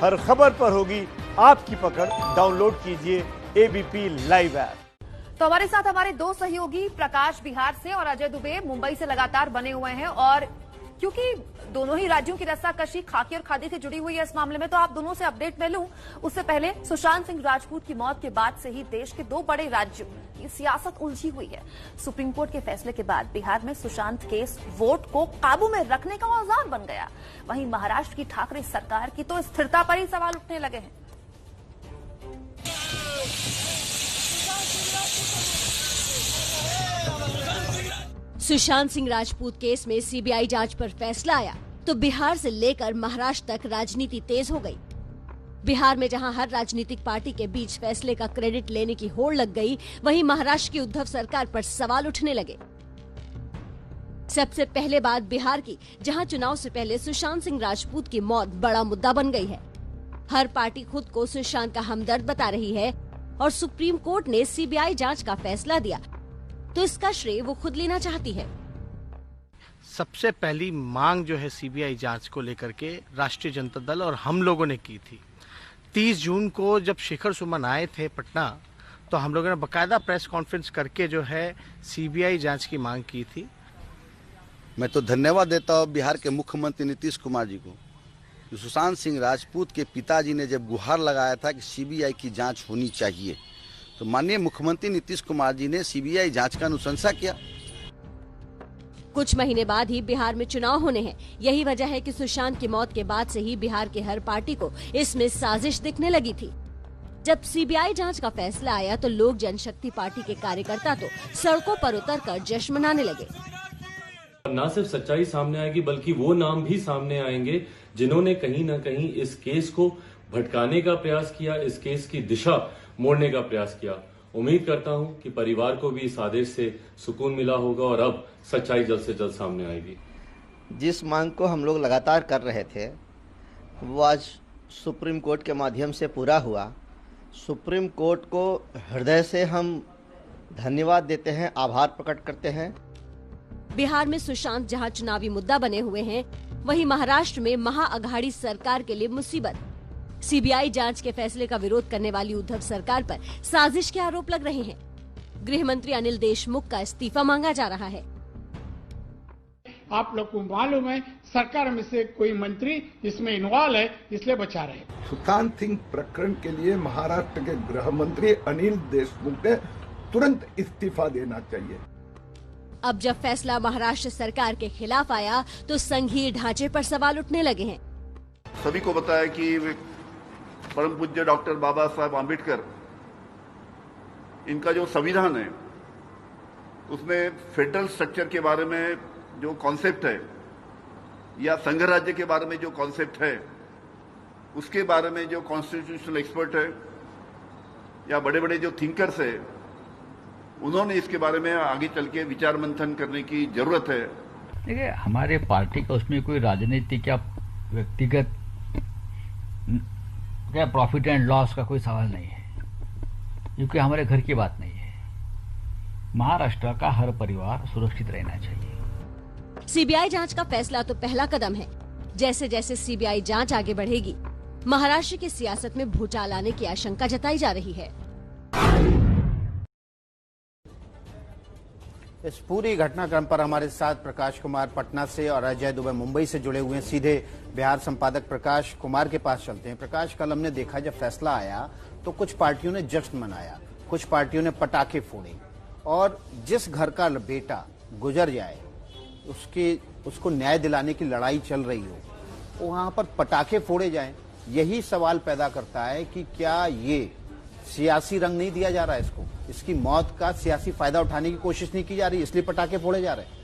हर खबर पर होगी आपकी पकड़। डाउनलोड कीजिए एबीपी लाइव ऐप। तो हमारे साथ हमारे दो सहयोगी प्रकाश बिहार से और अजय दुबे मुंबई से लगातार बने हुए हैं, और क्योंकि दोनों ही राज्यों की रस्साकशी खाकी और खादी से जुड़ी हुई है इस मामले में, तो आप दोनों से अपडेट मैं लूं। उससे पहले सुशांत सिंह राजपूत की मौत के बाद से ही देश के दो बड़े राज्यों की सियासत उलझी हुई है। सुप्रीम कोर्ट के फैसले के बाद बिहार में सुशांत केस वोट को काबू में रखने का औजार बन गया। वहीं महाराष्ट्र की ठाकरे सरकार की तो स्थिरता पर ही सवाल उठने लगे हैं। सुशांत सिंह राजपूत केस में सीबीआई जांच पर फैसला आया तो बिहार से लेकर महाराष्ट्र तक राजनीति तेज हो गई। बिहार में जहां हर राजनीतिक पार्टी के बीच फैसले का क्रेडिट लेने की होड़ लग गई, वहीं महाराष्ट्र की उद्धव सरकार पर सवाल उठने लगे। सबसे पहले बात बिहार की, जहां चुनाव से पहले सुशांत सिंह राजपूत की मौत बड़ा मुद्दा बन गई है। हर पार्टी खुद को सुशांत का हमदर्द बता रही है और सुप्रीम कोर्ट ने सीबीआई जांच का फैसला दिया तो इसका श्रेय वो खुद लेना चाहती है। सबसे पहली मांग जो है सीबीआई जांच को लेकर के राष्ट्रीय जनता दल और हम लोगों ने की थी। 30 जून को जब शेखर सुमन आए थे पटना, तो हम लोगों ने बकायदा प्रेस कॉन्फ्रेंस करके जो है सीबीआई जांच की मांग की थी। मैं तो धन्यवाद देता हूँ बिहार के मुख्यमंत्री नीतीश कुमार जी को। सुशांत सिंह राजपूत के पिताजी ने जब गुहार लगाया था कि सीबीआई की जांच होनी चाहिए, तो माननीय मुख्यमंत्री नीतीश कुमार जी ने सीबीआई जांच का अनुशंसा किया। कुछ महीने बाद ही बिहार में चुनाव होने हैं। यही वजह है कि सुशांत की मौत के बाद से ही बिहार के हर पार्टी को इसमें साजिश दिखने लगी थी। जब सीबीआई जांच का फैसला आया तो लोक जनशक्ति पार्टी के कार्यकर्ता तो सड़कों पर उतरकर जश्न मनाने लगे। न सिर्फ सच्चाई सामने आएगी बल्कि वो नाम भी सामने आएंगे जिन्होंने कहीं न कहीं इस केस को भटकाने का प्रयास किया, इस केस की दिशा मोड़ने का प्रयास किया। उम्मीद करता हूं कि परिवार को भी इस आदेश से सुकून मिला होगा और अब सच्चाई जल्द से जल्द सामने आएगी। जिस मांग को हम लोग लगातार कर रहे थे वो आज सुप्रीम कोर्ट के माध्यम से पूरा हुआ। सुप्रीम कोर्ट को हृदय से हम धन्यवाद देते हैं, आभार प्रकट करते हैं। बिहार में सुशांत जहां चुनावी मुद्दा बने हुए हैं, वहीं महाराष्ट्र में महाअघाड़ी सरकार के लिए मुसीबत। सीबीआई जांच के फैसले का विरोध करने वाली उद्धव सरकार पर साजिश के आरोप लग रहे हैं। गृह मंत्री अनिल देशमुख का इस्तीफा मांगा जा रहा है। आप लोग को मालूम है सरकार में से कोई मंत्री इसमें इन्वॉल्व है, इसलिए बचा रहे। सुशांत सिंह प्रकरण के लिए महाराष्ट्र के गृह मंत्री अनिल देशमुख ने तुरंत इस्तीफा देना चाहिए। अब जब फैसला महाराष्ट्र सरकार के खिलाफ आया तो संघीय ढांचे पर सवाल उठने लगे हैं। सभी को बताया कि परम पूज्य डॉक्टर बाबा साहब आम्बेडकर, इनका जो संविधान है उसमें फेडरल स्ट्रक्चर के बारे में जो कॉन्सेप्ट है या संघ राज्य के बारे में जो कॉन्सेप्ट है, उसके बारे में जो कॉन्स्टिट्यूशनल एक्सपर्ट है या बड़े बड़े जो थिंकर्स है, उन्होंने इसके बारे में आगे चल के विचार मंथन करने की जरूरत है। देखिए, हमारे पार्टी का उसमें कोई राजनीतिक या व्यक्तिगत क्या प्रॉफिट एंड लॉस का कोई सवाल नहीं है, क्योंकि हमारे घर की बात नहीं है। महाराष्ट्र का हर परिवार सुरक्षित रहना चाहिए। सीबीआई जांच का फैसला तो पहला कदम है। जैसे जैसे सीबीआई जांच आगे बढ़ेगी, महाराष्ट्र की सियासत में भूचाल आने की आशंका जताई जा रही है। इस पूरी घटनाक्रम पर हमारे साथ प्रकाश कुमार पटना से और अजय दुबे मुंबई से जुड़े हुए हैं। सीधे बिहार संपादक प्रकाश कुमार के पास चलते हैं। प्रकाश, कल हमने देखा जब फैसला आया तो कुछ पार्टियों ने जश्न मनाया, कुछ पार्टियों ने पटाखे फोड़े, और जिस घर का बेटा गुजर जाए उसको न्याय दिलाने की लड़ाई चल रही हो, वहां पर पटाखे फोड़े जाएं। यही सवाल पैदा करता है कि क्या ये सियासी रंग नहीं दिया जा रहा है इसको, इसकी मौत का सियासी फायदा उठाने की कोशिश नहीं की जा रही, इसलिए पटाखे फोड़े जा रहे हैं।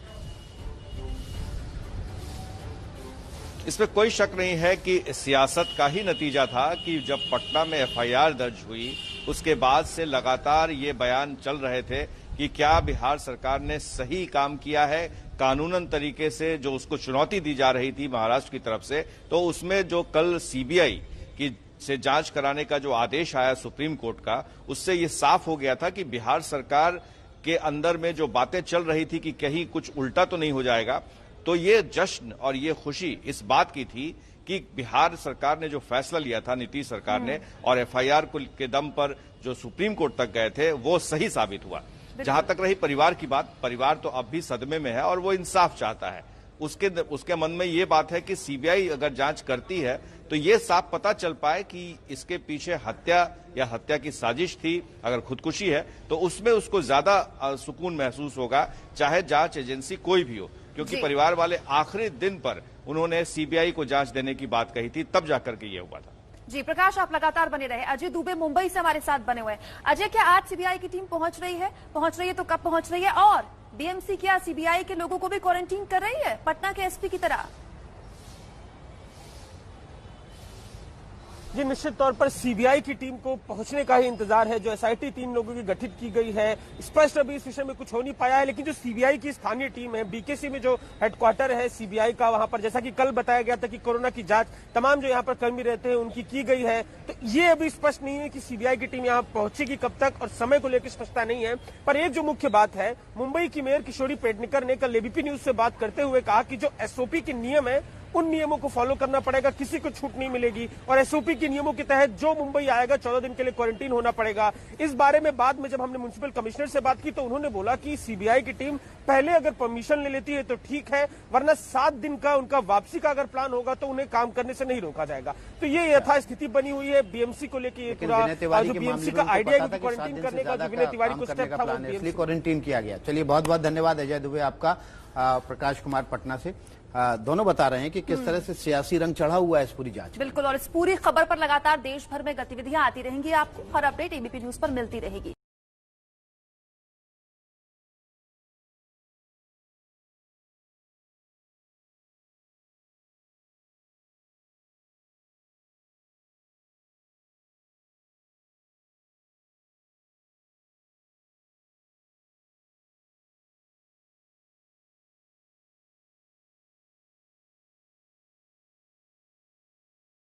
इसमें कोई शक नहीं है कि सियासत का ही नतीजा था कि जब पटना में एफआईआर दर्ज हुई, उसके बाद से लगातार ये बयान चल रहे थे कि क्या बिहार सरकार ने सही काम किया है, कानूनन तरीके से जो उसको चुनौती दी जा रही थी महाराष्ट्र की तरफ से। तो उसमें जो कल सीबीआई की से जांच कराने का जो आदेश आया सुप्रीम कोर्ट का, उससे ये साफ हो गया था कि बिहार सरकार के अंदर में जो बातें चल रही थी कि कहीं कुछ उल्टा तो नहीं हो जाएगा। तो ये जश्न और ये खुशी इस बात की थी कि बिहार सरकार ने जो फैसला लिया था, नीतीश सरकार ने, और एफआईआर के दम पर जो सुप्रीम कोर्ट तक गए थे, वो सही साबित हुआ। जहां तक रही परिवार की बात, परिवार तो अब भी सदमे में है और वो इंसाफ चाहता है। उसके मन में ये बात है कि सीबीआई अगर जांच करती है तो ये साफ पता चल पाए कि इसके पीछे हत्या या हत्या की साजिश थी, अगर खुदकुशी है तो उसमें उसको ज्यादा सुकून महसूस होगा, चाहे जांच एजेंसी कोई भी हो, क्योंकि परिवार वाले आखिरी दिन पर उन्होंने सीबीआई को जांच देने की बात कही थी, तब जाकर के ये हुआ था। जी प्रकाश, आप लगातार बने रहे। अजय दुबे मुंबई से हमारे साथ बने हुए हैं। अजय, क्या आज सीबीआई की टीम पहुंच रही है तो कब पहुंच रही है, और बीएमसी क्या सीबीआई के लोगों को भी क्वारंटीन कर रही है पटना के एसपी की तरह? जी, निश्चित तौर पर सीबीआई की टीम को पहुंचने का ही इंतजार है। जो एसआईटी 3 लोगों की गठित की गई है, स्पष्ट अभी इस विषय में कुछ हो नहीं पाया है, लेकिन जो सीबीआई की स्थानीय टीम है, बीकेसी में जो हेडक्वार्टर है सीबीआई का, वहां पर जैसा कि कल बताया गया था कि कोरोना की जांच तमाम जो यहाँ पर कर्मी रहते हैं उनकी की गई है। तो ये अभी स्पष्ट नहीं है कि सीबीआई की टीम यहाँ पहुंचेगी कब तक और समय को लेकर स्पष्टता नहीं है। पर एक जो मुख्य बात है, मुंबई की मेयर किशोरी पेडनेकर ने कल एबीपी न्यूज से बात करते हुए कहा कि जो एसओपी के नियम है उन नियमों को फॉलो करना पड़ेगा, किसी को छूट नहीं मिलेगी, और एसओपी के नियमों के तहत जो मुंबई आएगा 14 दिन के लिए क्वारंटीन होना पड़ेगा। इस बारे में बाद में जब हमने म्युनिसिपल कमिश्नर से बात की तो उन्होंने बोला कि सीबीआई की टीम पहले अगर परमिशन ले लेती है तो ठीक है, वरना 7 दिन का उनका वापसी का अगर प्लान होगा तो उन्हें काम करने से नहीं रोका जाएगा। तो ये यथास्थिति बनी हुई है बीएमसी को लेकर। पूरा जो बीएमसी का आइडिया क्वारंटीन करने का, जो विनय तिवारी को स्टेप था, इसलिए क्वारंटीन किया गया। चलिए, बहुत बहुत धन्यवाद अजय दुबे आपका। प्रकाश कुमार पटना से दोनों बता रहे हैं कि किस तरह से सियासी रंग चढ़ा हुआ है इस पूरी जांच। बिल्कुल, और इस पूरी खबर पर लगातार देश भर में गतिविधियां आती रहेंगी, आपको हर अपडेट एबीपी न्यूज पर मिलती रहेगी।